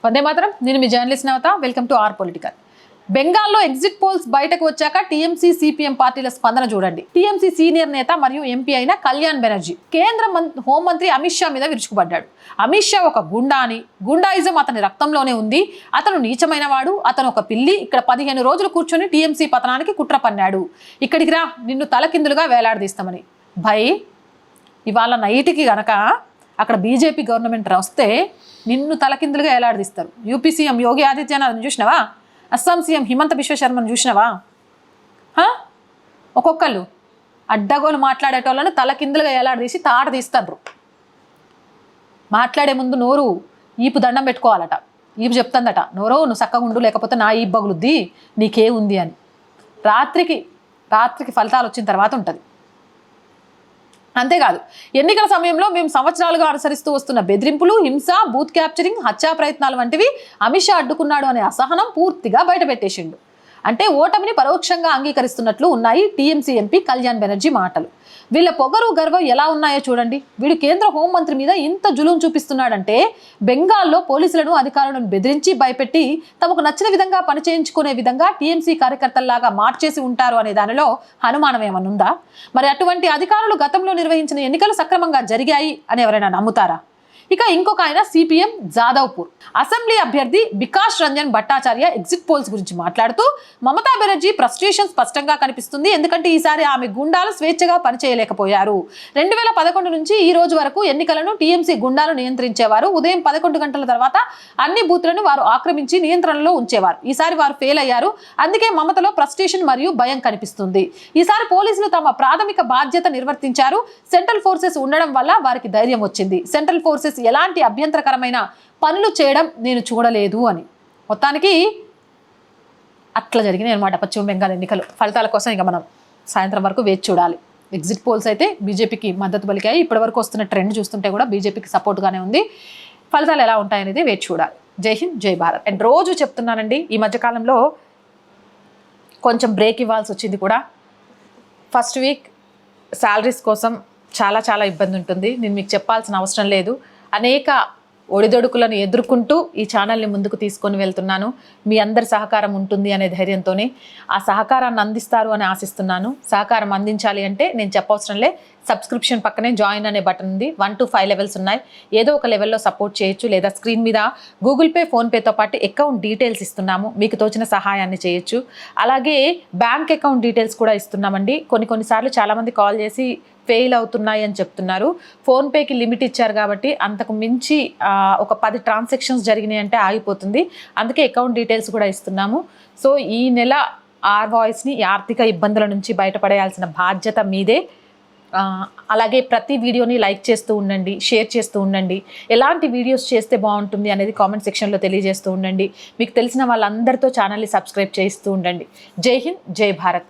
వందే మాత్రం. నేను మీ journalist Navata. Welcome to our political. బెంగాల్లో ఎగ్జిట్ పోల్స్ బయటకు వచ్చాక టీఎంసీ సిపిఎం పార్టీల స్పందన చూడండి. టీఎంసీ సీనియర్ నేత మరియు ఎంపీ అయిన కళ్యాణ్ బెనర్జీ కేంద్ర హోంమంత్రి అమిత్ షా మీద విరుచుకుపడ్డాడు. అమిత్ షా ఒక గుండాని, గుండాయిజం అతని రక్తంలోనే ఉంది, అతను నీచమైన వాడు, అతను ఒక పిల్లి, ఇక్కడ 15 రోజులు కూర్చొని టీఎంసీ పతనానికి కుట్ర పన్నాడు, ఇక్కడికి రా నిన్ను తలకిందులుగా వేలాడదీస్తామని. భయ్, ఇవాళ నైట్కి గనక అక్కడ బీజేపీ గవర్నమెంట్ వస్తే నిన్ను తలకిందులుగా వేలాడదీస్తారు. యూపీ సీఎం యోగి ఆదిత్యనాథ్ని చూసినావా? అస్సాం సీఎం హిమంత బిశ్వశర్మను చూసినావా? ఒక్కొక్కళ్ళు అడ్డగోలు మాట్లాడేటోళ్ళని తలకిందులుగా వేలాడదీసి తాట తీస్తారు. మాట్లాడే ముందు నోరు ఈపు దండం పెట్టుకోవాలట. ఈపు చెప్తుందట, నోరో నువ్వు చక్కగుండు, లేకపోతే నా ఈపు బగులుద్ది, నీకే ఉంది అని. రాత్రికి ఫలితాలు వచ్చిన తర్వాత ఉంటుంది. అంతేకాదు, ఎన్నికల సమయంలో మేము సంవత్సరాలుగా అనుసరిస్తూ వస్తున్న బెదిరింపులు, హింస, బూత్ క్యాప్చరింగ్, హత్యా ప్రయత్నాలు వంటివి అమిత్ షా అడ్డుకున్నాడు అనే అసహనం పూర్తిగా బయటపెట్టేసిండు. అంటే ఓటమిని పరోక్షంగా అంగీకరిస్తున్నట్లు ఉన్నాయి టీఎంసీ ఎంపీ కళ్యాణ్ బెనర్జీ మాటలు. వీళ్ళ పొగరు గర్వం ఎలా ఉన్నాయో చూడండి. వీడు కేంద్ర హోంమంత్రి మీద ఇంత జులుం చూపిస్తున్నాడంటే బెంగాల్లో పోలీసులను, అధికారులను బెదిరించి భయపెట్టి తమకు నచ్చిన విధంగా పనిచేయించుకునే విధంగా టీఎంసీ కార్యకర్తల్లాగా మార్చేసి ఉంటారు అనే దానిలో అనుమానం ఏమనుందా? మరి అటువంటి అధికారులు గతంలో నిర్వహించిన ఎన్నికలు సక్రమంగా జరిగాయి అని ఎవరైనా నమ్ముతారా? ఇక ఇంకొక ఆయన సిపిఎం జాదవ్పూర్ అసెంబ్లీ అభ్యర్థి బికాష్ రంజన్ భట్టాచార్య ఎగ్జిట్ పోల్స్ గురించి మాట్లాడుతూ, మమతా బెనర్జీ ఫ్రస్ట్రేషన్ స్పష్టంగా కనిపిస్తుంది, ఎందుకంటే ఈసారి ఆమె గుండాలు స్వేచ్ఛగా పనిచేయలేకపోయారు. 2011 నుంచి ఈ రోజు వరకు ఎన్నికలను టీఎంసీ గుండాలు నియంత్రించేవారు. ఉదయం 11 గంటల తర్వాత అన్ని బూత్లను వారు ఆక్రమించి నియంత్రణలో ఉంచేవారు. ఈసారి వారు ఫెయిల్ అయ్యారు. అందుకే మమతలో ఫ్రస్ట్రేషన్ మరియు భయం కనిపిస్తుంది. ఈసారి పోలీసులు తమ ప్రాథమిక బాధ్యత నిర్వర్తించారు. సెంట్రల్ ఫోర్సెస్ ఉండడం వల్ల వారికి ధైర్యం వచ్చింది. సెంట్రల్ ఫోర్సెస్ ఎలాంటి అభ్యంతరకరమైన పనులు చేయడం నేను చూడలేదు అని. మొత్తానికి అట్లా జరిగినాయి అనమాట పశ్చిమ బెంగాల్ ఎన్నికలు. ఫలితాల కోసం ఇక మనం సాయంత్రం వరకు వేచి చూడాలి. ఎగ్జిట్ పోల్స్ అయితే బీజేపీకి మద్దతు పలికాయి. ఇప్పటి వరకు వస్తున్న ట్రెండ్ చూస్తుంటే కూడా బీజేపీకి సపోర్ట్గానే ఉంది. ఫలితాలు ఎలా ఉంటాయనేది వేచి చూడాలి. జై హింద్, జై భారత్. అండ్ రోజు చెప్తున్నానండి, ఈ మధ్యకాలంలో కొంచెం బ్రేక్ ఇవ్వాల్సి వచ్చింది కూడా. ఫస్ట్ వీక్ శాలరీస్ కోసం చాలా ఇబ్బంది ఉంటుంది. నేను మీకు చెప్పాల్సిన అవసరం లేదు. అనేక ఒడిదొడుకులను ఎదుర్కొంటూ ఈ ఛానల్ని ముందుకు తీసుకొని వెళ్తున్నాను. మీ అందరి సహకారం ఉంటుంది అనే ధైర్యంతోనే ఆ సహకారాన్ని అందిస్తారు అని ఆశిస్తున్నాను. సహకారం అందించాలి అంటే నేను చెప్పవసరంలే, సబ్స్క్రిప్షన్ పక్కనే జాయిన్ అనే బటన్ ఉంది. 1 to 5 లెవెల్స్ ఉన్నాయి. ఏదో ఒక లెవెల్లో సపోర్ట్ చేయొచ్చు, లేదా స్క్రీన్ మీద గూగుల్ పే, ఫోన్పేతో పాటు అకౌంట్ డీటెయిల్స్ ఇస్తున్నాము, మీకు తోచిన సహాయాన్ని చేయొచ్చు. అలాగే బ్యాంక్ అకౌంట్ డీటెయిల్స్ కూడా ఇస్తున్నామండి. కొన్నిసార్లు చాలామంది కాల్ చేసి ఫెయిల్ అవుతున్నాయి అని చెప్తున్నారు. ఫోన్పేకి లిమిట్ ఇచ్చారు కాబట్టి అంతకు మించి ఒక 10 ట్రాన్సాక్షన్స్ జరిగినాయి అంటే ఆగిపోతుంది. అందుకే అకౌంట్ డీటెయిల్స్ కూడా ఇస్తున్నాము. సో ఈ నెల ఆర్ వాయిస్ని ఆర్థిక ఇబ్బందుల నుంచి బయటపడేయాల్సిన బాధ్యత మీదే. అలాగే ప్రతి వీడియోని లైక్ చేస్తూ ఉండండి, షేర్ చేస్తూ ఉండండి. ఎలాంటి వీడియోస్ చేస్తే బాగుంటుంది అనేది కామెంట్ సెక్షన్లో తెలియజేస్తూ ఉండండి. మీకు తెలిసిన వాళ్ళందరితో ఛానల్ని సబ్స్క్రైబ్ చేస్తూ ఉండండి. జై హింద్, జై భారత్.